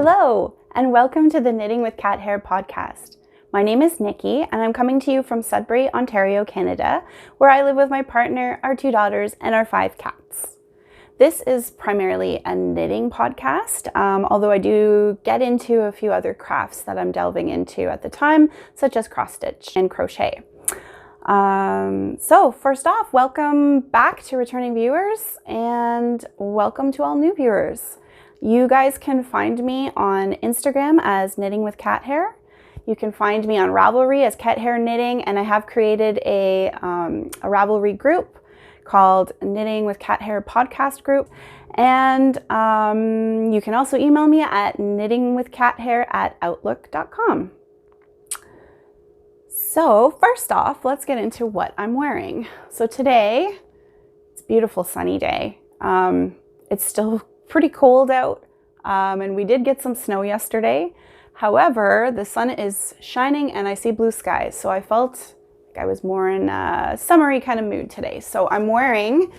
Hello, and welcome to the Knitting with Cat Hair podcast. My name is Nikki, and I'm coming to you from Sudbury, Ontario, Canada, where I live with my partner, our 2 daughters, and our 5 cats. This is primarily a knitting podcast, although I do get into a few other crafts that I'm delving into at the time, such as cross stitch and crochet. So first off, welcome back to returning viewers, and welcome to all new viewers. You guys can find me on Instagram as Knitting with Cat Hair. You can find me on Ravelry as Cat Hair Knitting, and I have created a Ravelry group called Knitting with Cat Hair Podcast Group. And you can also email me at knittingwithcathair@outlook.com. So first off, let's get into what I'm wearing. So today, it's a beautiful sunny day. It's still pretty cold out, and we did get some snow yesterday. However, the sun is shining and I see blue skies, so I felt like I was more in a summery kind of mood today. So I'm wearing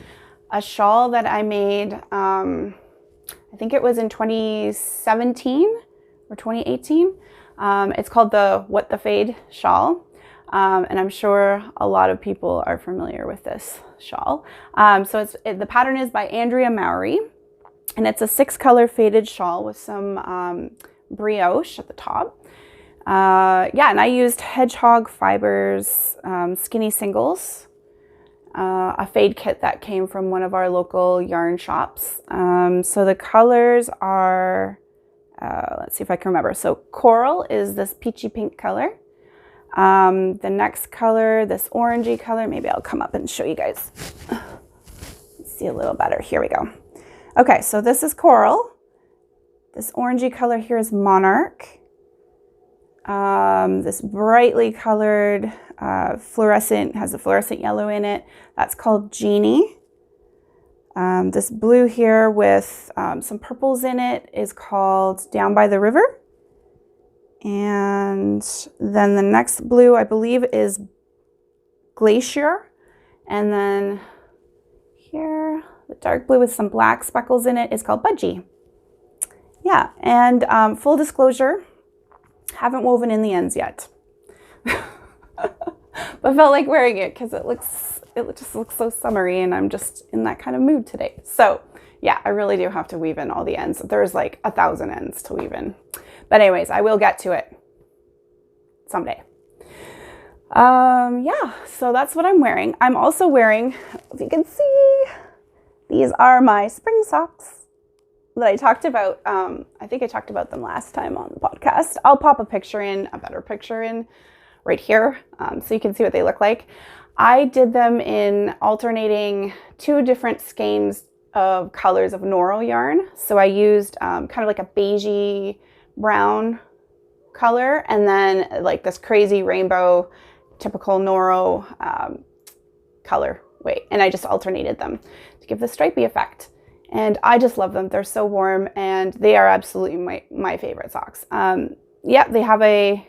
a shawl that I made, I think it was in 2017 or 2018. It's called the What the Fade shawl, and I'm sure a lot of people are familiar with this shawl. So the pattern is by Andrea Mowry. And it's a 6-color faded shawl with some brioche at the top. And I used hedgehog fibers, skinny singles, a fade kit that came from one of our local yarn shops. So the colors are, let's see if I can remember. So coral is this peachy pink color. The next color, this orangey color, maybe I'll come up and show you guys. Let's see a little better. Here we go. Okay, so this is coral. This orangey color here is monarch. This brightly colored fluorescent, has a fluorescent yellow in it. That's called genie. This blue here with some purples in it is called down by the river. And then the next blue, I believe, is glacier. And then here, the dark blue with some black speckles in it is called Budgie. Yeah, and full disclosure, haven't woven in the ends yet. But felt like wearing it because it just looks so summery, and I'm just in that kind of mood today. So yeah, I really do have to weave in all the ends. There's like 1,000 ends to weave in. But anyways, I will get to it someday. Yeah, so that's what I'm wearing. I'm also wearing, if you can see, these are my spring socks that I talked about. I think I talked about them last time on the podcast. I'll pop a better picture in right here, so you can see what they look like. I did them in alternating 2 different skeins of colors of Noro yarn. So I used kind of like a beigey brown color, and then like this crazy rainbow, typical Noro color way, and I just alternated them to give the stripy effect. And I just love them. They're so warm, and they are absolutely my favorite socks. Yeah, they have a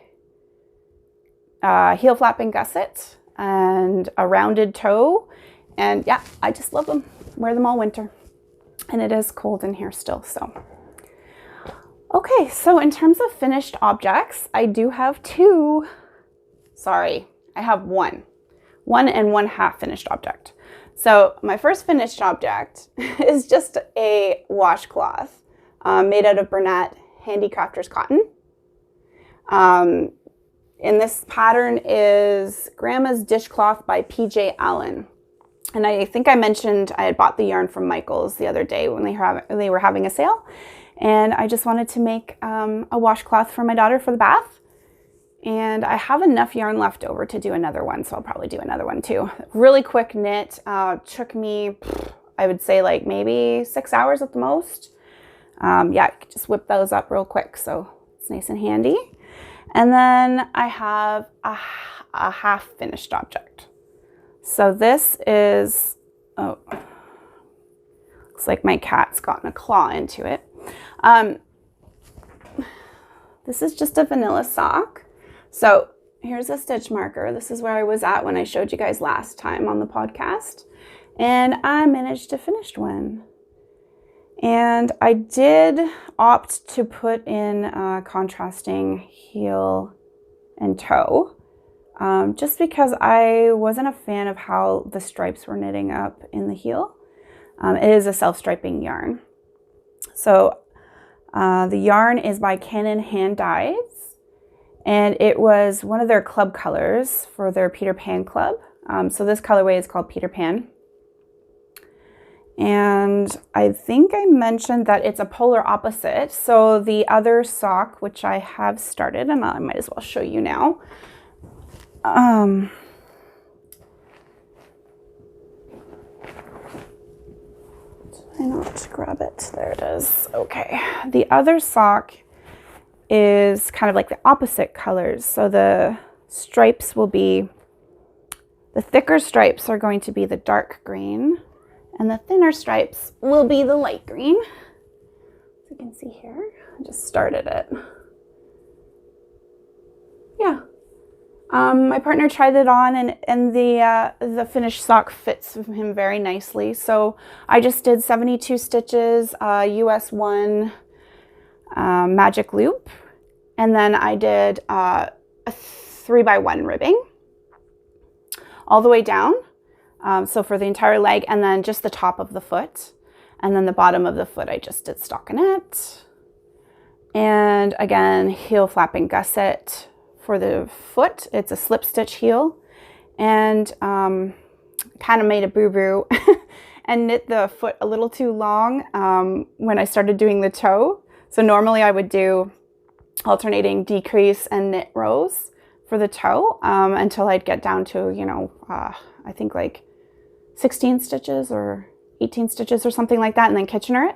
heel flapping gusset and a rounded toe, and yeah, I just love them. Wear them all winter, and it is cold in here still. So okay, so in terms of finished objects, I do have 2. Sorry, I have one and 1/2 finished object. So my first finished object is just a washcloth made out of Bernat Handicrafter's cotton. And this pattern is Gramma's Dishcloth by PJ Allen. And I think I mentioned I had bought the yarn from Michael's the other day when they were having a sale. And I just wanted to make a washcloth for my daughter for the bath. And I have enough yarn left over to do another one, so I'll probably do another one too. Really quick knit, took me, I would say like maybe 6 hours at the most. Yeah, just whip those up real quick, so it's nice and handy. And then I have a half finished object. So this is, oh, looks like my cat's gotten a claw into it. This is just a vanilla sock. So here's a stitch marker. This is where I was at when I showed you guys last time on the podcast. And I managed to finish one. And I did opt to put in contrasting heel and toe, just because I wasn't a fan of how the stripes were knitting up in the heel. It is a self-striping yarn. So the yarn is by Canon Hand-dyeds, and it was one of their club colors for their Peter Pan club. So this colorway is called Peter Pan. And I think I mentioned that it's a polar opposite. So the other sock, which I have started, and I might as well show you now. Why not grab it? There it is. Okay. The other sock is kind of like the opposite colors. So the stripes will be, the thicker stripes are going to be the dark green, and the thinner stripes will be the light green. As you can see here, I just started it. Yeah. My partner tried it on, and the finished sock fits him very nicely. So I just did 72 stitches, US 1 magic loop, and then I did a 3x1 ribbing all the way down. So for the entire leg, and then just the top of the foot, and then the bottom of the foot I just did stockinette. And again, heel flapping gusset. For the foot, it's a slip stitch heel, and kind of made a boo-boo and knit the foot a little too long when I started doing the toe. So normally I would do alternating decrease and knit rows for the toe until I'd get down to, you know, I think like 16 stitches or 18 stitches or something like that, and then Kitchener it.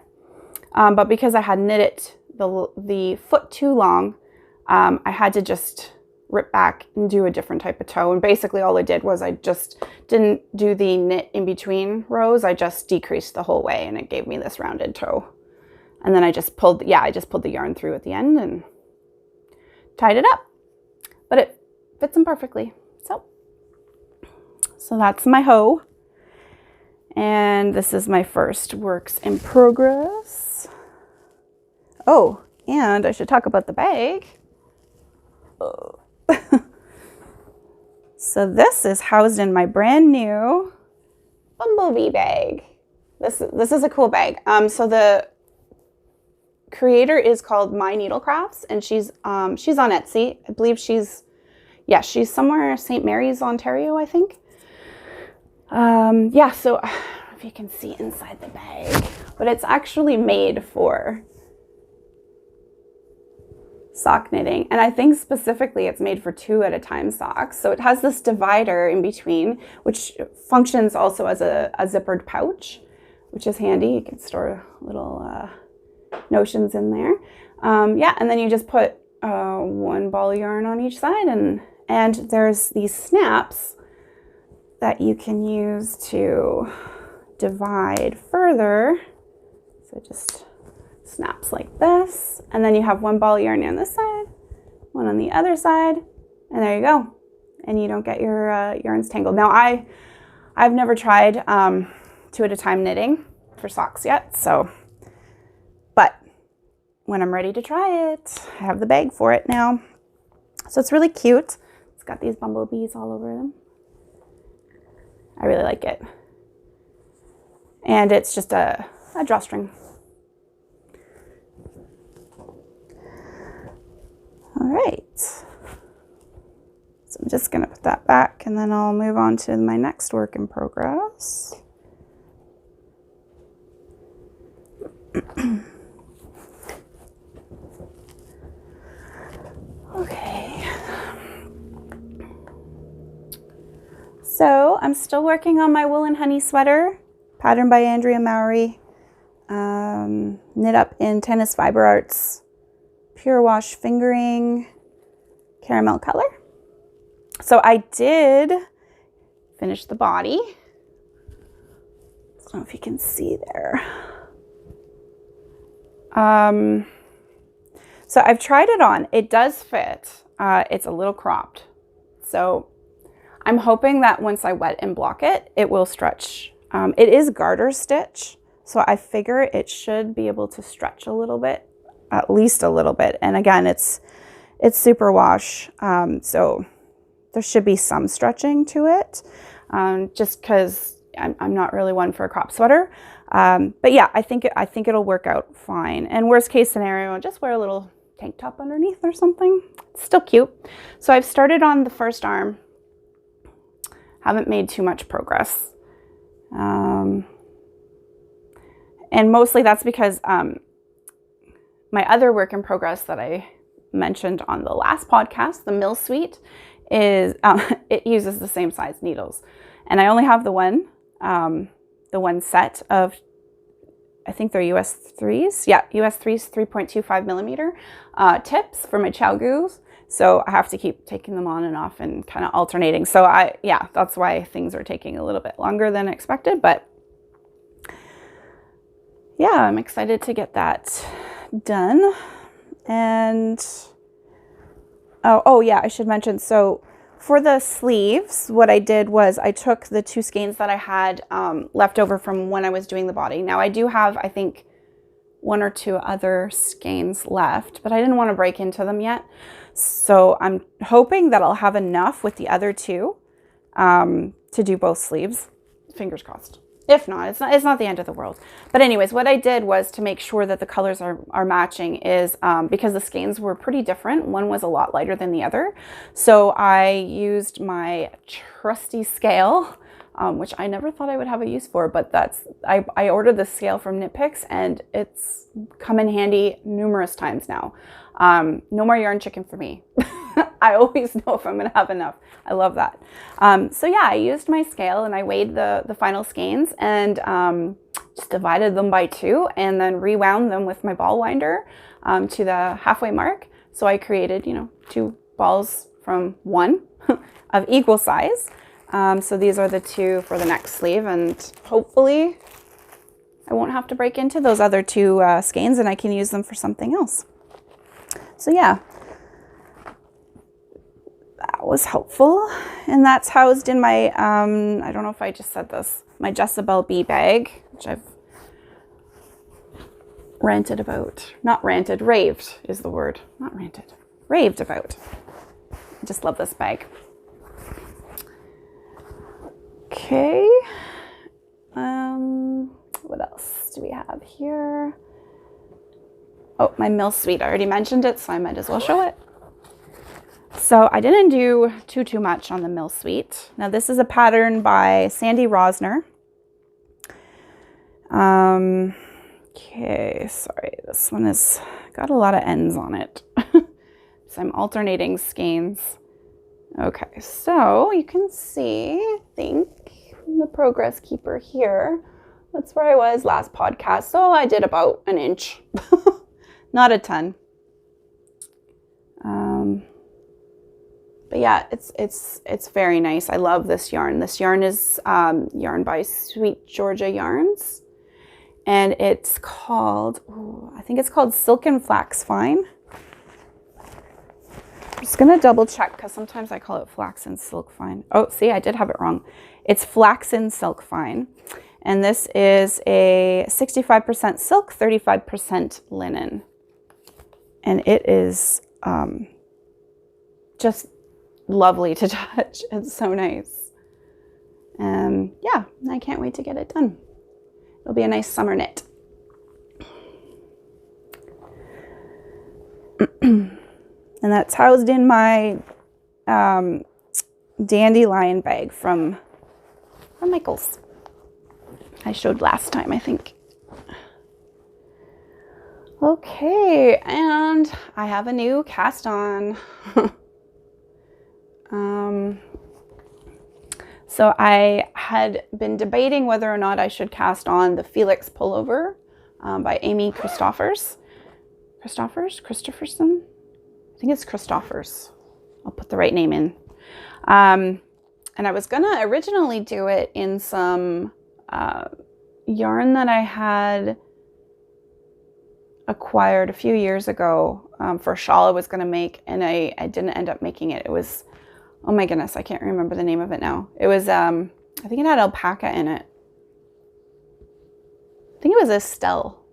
But because I had knit it the foot too long, I had to just rip back and do a different type of toe. And basically all I did was I just didn't do the knit in between rows. I just decreased the whole way, and it gave me this rounded toe. And then I just pulled, I just pulled the yarn through at the end and tied it up. But it fits them perfectly. So that's my hoe. And this is my first works in progress. Oh, and I should talk about the bag. Oh. So this is housed in my brand new Bumblebee bag. This is a cool bag. So the creator is called My Needlecrafts, and she's on Etsy. I believe she's somewhere St. Mary's, Ontario, I think. Yeah, so I don't know if you can see inside the bag, but it's actually made for sock knitting, and I think specifically it's made for 2 at a time socks. So it has this divider in between, which functions also as a zippered pouch, which is handy. You can store little notions in there. Yeah, and then you just put 1 ball of yarn on each side, and there's these snaps that you can use to divide further. So just snaps like this, and then you have 1 ball of yarn on this side, 1 on the other side, and there you go. And you don't get your yarns tangled. Now I've never tried 2 at a time knitting for socks yet, so, but when I'm ready to try it, I have the bag for it now. So it's really cute. It's got these bumblebees all over them. I really like it. And it's just a drawstring. All right, so I'm just gonna put that back, and then I'll move on to my next work in progress. Okay, so I'm still working on my Wool and Honey sweater, patterned by Andrea Mowry, knit up in Tennis Fiber Arts PureWash Fingering caramel color. So I did finish the body. I don't know if you can see there. So I've tried it on. It does fit. It's a little cropped. So I'm hoping that once I wet and block it, it will stretch. It is garter stitch, So I figure it should be able to stretch a little bit, at least a little bit. And again, it's superwash, so there should be some stretching to it, just because I'm not really one for a crop sweater. But yeah, I think it'll work out fine. And worst case scenario, just wear a little tank top underneath or something. It's still cute. So I've started on the first arm. Haven't made too much progress. And mostly that's because my other work in progress that I mentioned on the last podcast, the Mill Suite, is it uses the same size needles. And I only have the one set of, I think they're US 3s. Yeah, US 3s 3.25 millimeter tips for my chow goos. So I have to keep taking them on and off and kind of alternating. So yeah, that's why things are taking a little bit longer than expected. But yeah, I'm excited to get that done. And oh yeah, I should mention, so for the sleeves, what I did was I took the 2 skeins that I had left over from when I was doing the body. Now I do have, I think, 1 or 2 other skeins left, but I didn't want to break into them yet. So I'm hoping that I'll have enough with the other 2 to do both sleeves. Fingers crossed. If not, it's not the end of the world. But anyways, what I did was to make sure that the colors are matching is because the skeins were pretty different. One was a lot lighter than the other. So I used my trusty scale, which I never thought I would have a use for, but I ordered the scale from Knit Picks and it's come in handy numerous times now. No more yarn chicken for me. I always know if I'm gonna have enough. I love that. So yeah, I used my scale and I weighed the final skeins and just divided them by 2 and then rewound them with my ball winder to the halfway mark. So I created, 2 balls from 1 of equal size. So these are the 2 for the next sleeve, and hopefully I won't have to break into those other 2 skeins and I can use them for something else. So yeah, that was helpful. And that's housed in my, I don't know if I just said this, my Jezebel bee bag, which I've ranted about. Not ranted, raved is the word. Not ranted, raved about. I just love this bag. Okay. What else do we have here? Oh, my Mill Suite. I already mentioned it, so I might as well show it. So I didn't do too much on the Mill Suite. Now this is a pattern by Sandy Rosner. Okay, sorry, this one has got a lot of ends on it. So I'm alternating skeins. Okay, so you can see, I think, the progress keeper here. That's where I was last podcast. So I did about 1 inch. Not a ton. But yeah, it's very nice. I love this yarn. This yarn is yarn by Sweet Georgia Yarns. And it's called, I think it's called Silken Flax Fine. I'm just going to double check because sometimes I call it Flax and Silk Fine. Oh, see, I did have it wrong. It's Flax and Silk Fine. And this is a 65% silk, 35% linen. And it is just lovely to touch. It's so nice. Yeah, I can't wait to get it done. It'll be a nice summer knit. And that's housed in my dandelion bag from Michael's. I showed last time, I think. Okay, and I have a new cast on. So I had been debating whether or not I should cast on the Felix Pullover by Amy Christoffers. Christofferson? I think it's Christoffers. I'll put the right name in. And I was gonna originally do it in some yarn that I had acquired a few years ago for a shawl I was gonna make, and I didn't end up making it. It was, oh my goodness, I can't remember the name of it now. It was, I think it had alpaca in it. I think it was Estelle,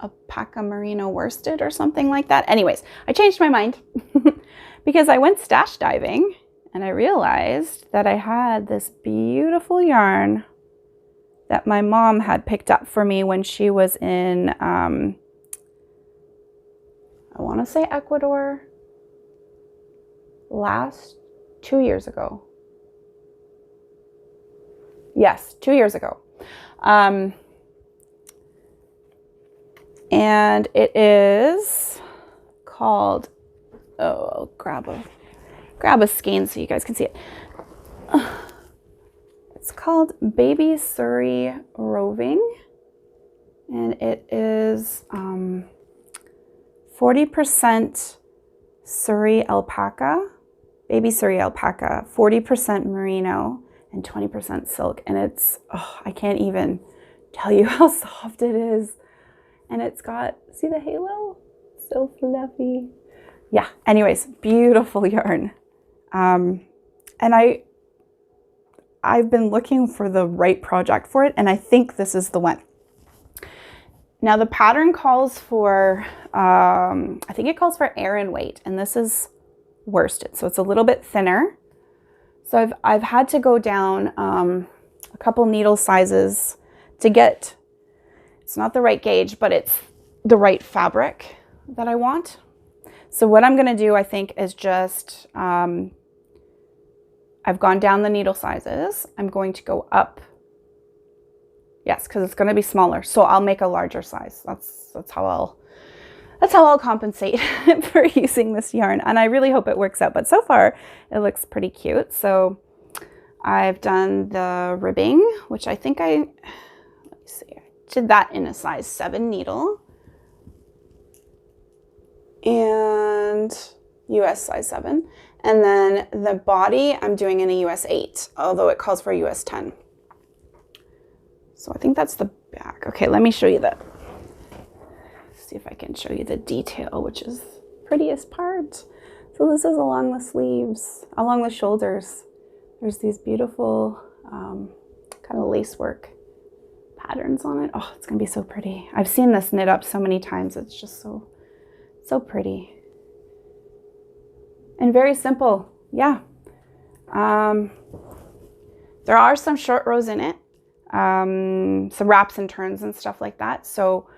Alpaca Merino worsted or something like that. Anyways, I changed my mind because I went stash diving and I realized that I had this beautiful yarn that my mom had picked up for me when she was in, I want to say Ecuador, 2 years ago. Yes, 2 years ago. And it is called, oh, I'll grab a skein so you guys can see it. It's called Baby Suri Roving, and it is 40% Suri alpaca, baby Suri alpaca, 40% merino, and 20% silk. And it's, oh, I can't even tell you how soft it is. And it's got, see the halo? So fluffy. Yeah, anyways, beautiful yarn. And I've been looking for the right project for it, and I think this is the one. Now the pattern calls for, I think it calls for Aran weight, and this is worsted, so it's a little bit thinner. So I've had to go down a couple needle sizes to get, it's not the right gauge, but it's the right fabric that I want. So what I'm gonna do, I think, is just, I've gone down the needle sizes. I'm going to go up. Yes, because it's going to be smaller. So I'll make a larger size. That's how I'll compensate for using this yarn. And I really hope it works out. But so far, it looks pretty cute. So I've done the ribbing, which I think let me see, I did that in a size 7 needle. And US size 7. And then the body, I'm doing in a US 8, although it calls for a US 10. So I think that's the back. Okay, let me show you that. See if I can show you the detail, which is the prettiest part. So this is along the sleeves, along the shoulders. There's these beautiful kind of lacework patterns on it. Oh, it's gonna be so pretty. I've seen this knit up so many times. It's just so pretty. And very simple, yeah. There are some short rows in it, some wraps and turns and stuff like that. So,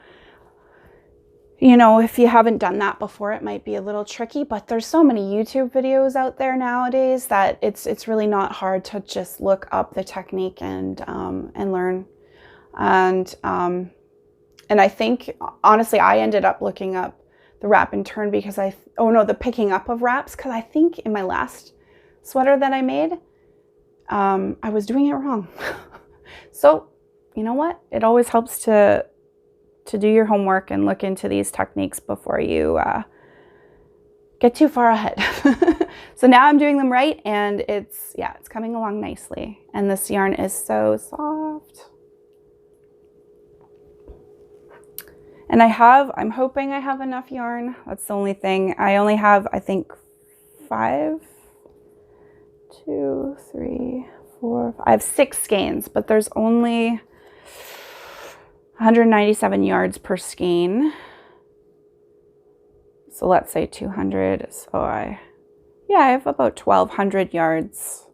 you know, if you haven't done that before, it might be a little tricky, but there's so many YouTube videos out there nowadays that it's really not hard to just look up the technique and learn. And I think, honestly, I ended up looking up the wrap and turn because the picking up of wraps, because I think in my last sweater that I made, I was doing it wrong. So, you know what? It always helps to do your homework and look into these techniques before you get too far ahead. So now I'm doing them right, and it's coming along nicely. And this yarn is so soft. And I'm hoping I have enough yarn. That's the only thing. I only have, I think, 5, 2, 3, 4, I have 6 skeins, but there's only 197 yards per skein. So let's say 200. So I have about 1,200 yards.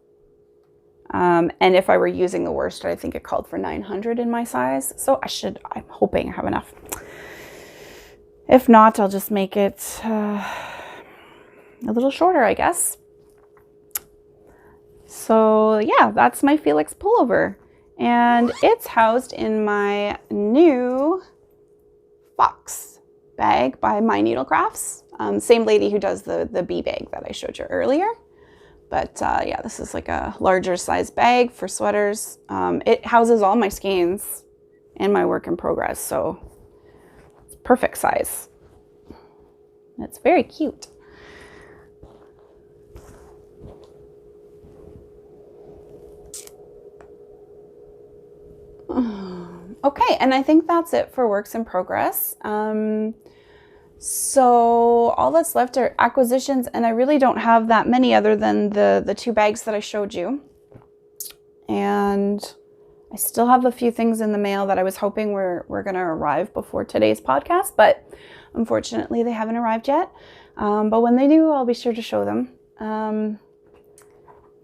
And if I were using the worsted, I think it called for 900 in my size. So I'm hoping I have enough. If not, I'll just make it a little shorter, I guess. So yeah, that's my Felix pullover. And it's housed in my new Fox bag by My Needle Crafts. Same lady who does the bee bag that I showed you earlier. But yeah, this is like a larger size bag for sweaters. It houses all my skeins and my work in progress. So perfect size. It's very cute. Okay, and I think that's it for works in progress. So all that's left are acquisitions, and I really don't have that many other than the 2 bags that I showed you. And I still have a few things in the mail that I was hoping were going to arrive before today's podcast, but unfortunately they haven't arrived yet. But when they do, I'll be sure to show them.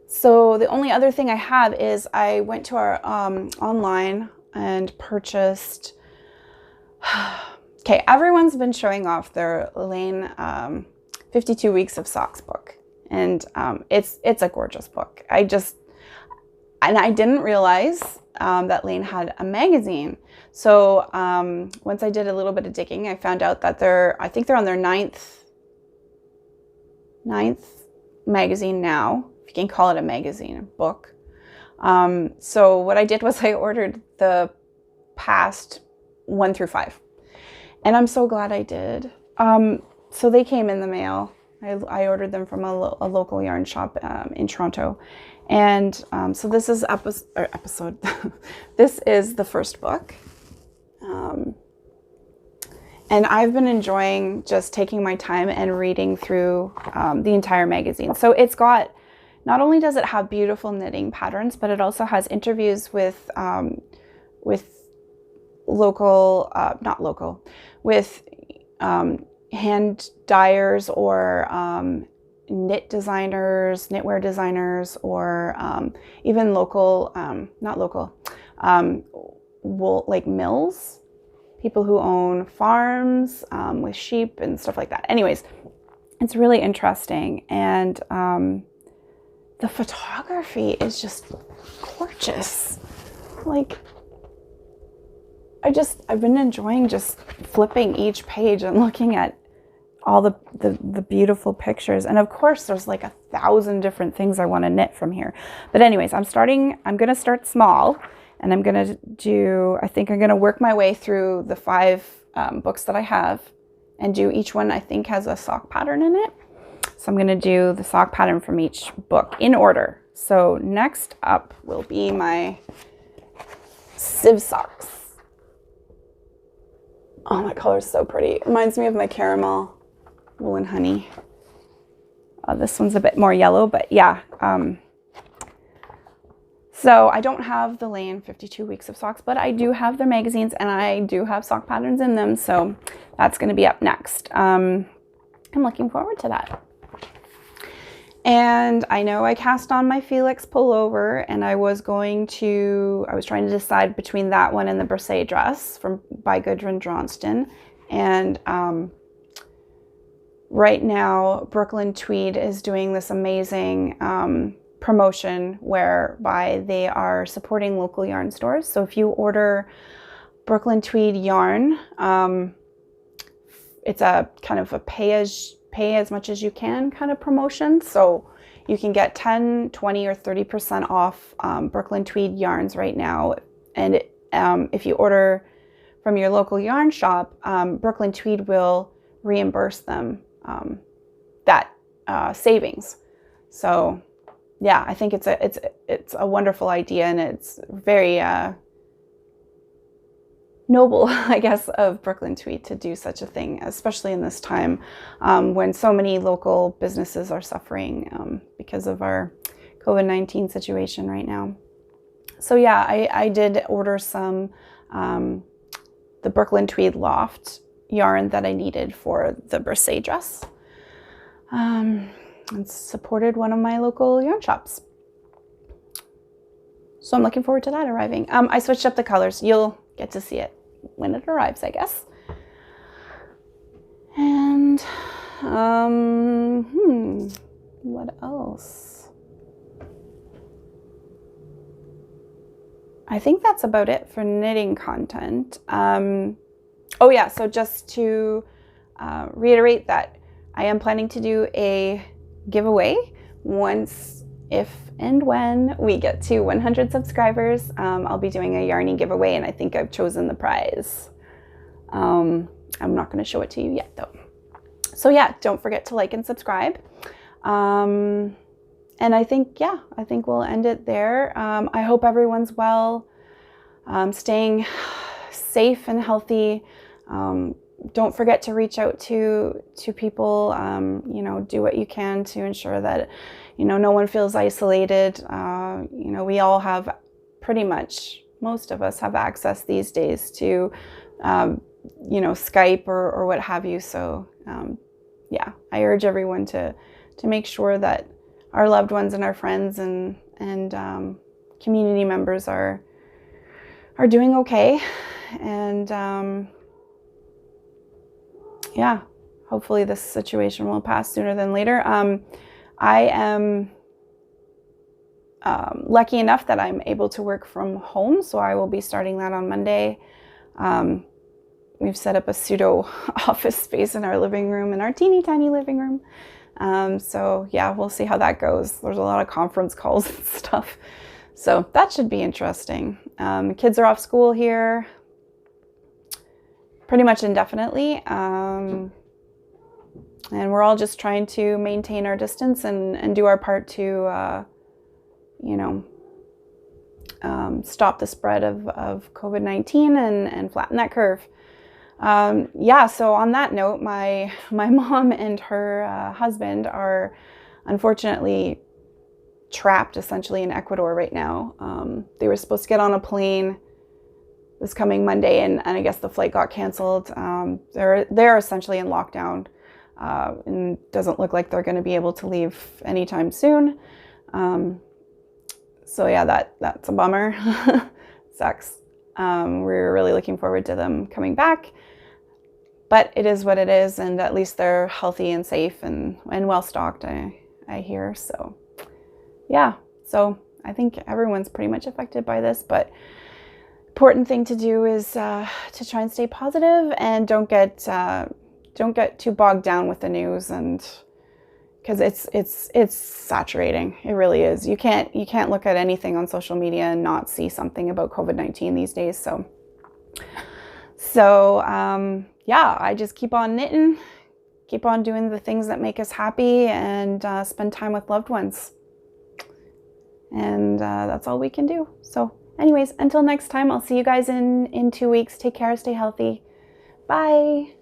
So the only other thing I have is I went to our online and purchased. Okay, everyone's been showing off their Laine 52 Weeks of Socks book, and it's a gorgeous book. I didn't realize that Laine had a magazine. So once I did a little bit of digging, I found out that I think they're on their ninth magazine now, if you can call it a magazine, a book. So what I did was I ordered the past 1 through 5, and I'm so glad I did. So they came in the mail. I ordered them from a local yarn shop in Toronto. And so this is episode. This is the first book. And I've been enjoying just taking my time and reading through the entire magazine. So it's got, not only does it have beautiful knitting patterns, but it also has interviews with hand dyers or knit designers, knitwear designers, or even wool, like mills, people who own farms with sheep and stuff like that. Anyways, it's really interesting, and the photography is just gorgeous. Like, I've been enjoying just flipping each page and looking at all the beautiful pictures. And of course, there's like 1,000 different things I want to knit from here. But anyways, I'm going to start small, and I'm going to work my way through the 5 books that I have and do each one I think has a sock pattern in it. So I'm going to do the sock pattern from each book in order. So next up will be my sieve socks. Oh, that color is so pretty. It reminds me of my caramel wool and honey. This one's a bit more yellow, but yeah. So I don't have the Laine 52 Weeks of Socks, but I do have their magazines, and I do have sock patterns in them. So that's going to be up next. I'm looking forward to that. And I know I cast on my Felix pullover, and I was trying to decide between that one and the Brisset dress by Gudrun Johnston. And right now, Brooklyn Tweed is doing this amazing promotion whereby they are supporting local yarn stores. So if you order Brooklyn Tweed yarn, it's a kind of a pay as much as you can kind of promotion. So you can get 10, 20, or 30% off Brooklyn Tweed yarns right now. And if you order from your local yarn shop, Brooklyn Tweed will reimburse them that savings. So yeah, I think it's a wonderful idea, and it's very noble, I guess, of Brooklyn Tweed to do such a thing, especially in this time when so many local businesses are suffering because of our COVID-19 situation right now. So yeah, I did order some the Brooklyn Tweed Loft yarn that I needed for the Brisset dress, and supported one of my local yarn shops. So I'm looking forward to that arriving. I switched up the colors. You'll get to see it when it arrives, I guess. And what else? I think that's about it for knitting content. Oh yeah, so just to reiterate that I am planning to do a giveaway once, if and when we get to 100 subscribers. I'll be doing a yarny giveaway, and I think I've chosen the prize. I'm not going to show it to you yet though. So yeah, don't forget to like and subscribe. And I think we'll end it there. I hope everyone's well, staying safe and healthy. Don't forget to reach out to people, do what you can to ensure that, no one feels isolated. We all have pretty much most of us have access these days to, you know, Skype or what have you. So yeah, I urge everyone to make sure that our loved ones and our friends and community members are doing okay. And yeah, hopefully this situation will pass sooner than later. I am lucky enough that I'm able to work from home, so I will be starting that on Monday. We've set up a pseudo office space in our living room, in our teeny tiny living room. So yeah, we'll see how that goes. There's a lot of conference calls and stuff, so that should be interesting. Kids are off school here pretty much indefinitely, and we're all just trying to maintain our distance and do our part to you know, stop the spread of COVID-19 and flatten that curve. Yeah, so on that note, my mom and her husband are unfortunately trapped essentially in Ecuador right now. They were supposed to get on a plane this coming Monday, and I guess the flight got canceled. They're essentially in lockdown, and doesn't look like they're going to be able to leave anytime soon. So yeah, that's a bummer. Sucks. We're really looking forward to them coming back, but it is what it is, and at least they're healthy and safe and well stocked, I hear. So yeah, so I think everyone's pretty much affected by this, but important thing to do is to try and stay positive and don't get too bogged down with the news, and because it's saturating. It really is. You can't look at anything on social media and not see something about COVID-19 these days. So yeah, I just keep on knitting, keep on doing the things that make us happy, and spend time with loved ones. And that's all we can do. So anyways, until next time, I'll see you guys in 2 weeks. Take care, stay healthy. Bye.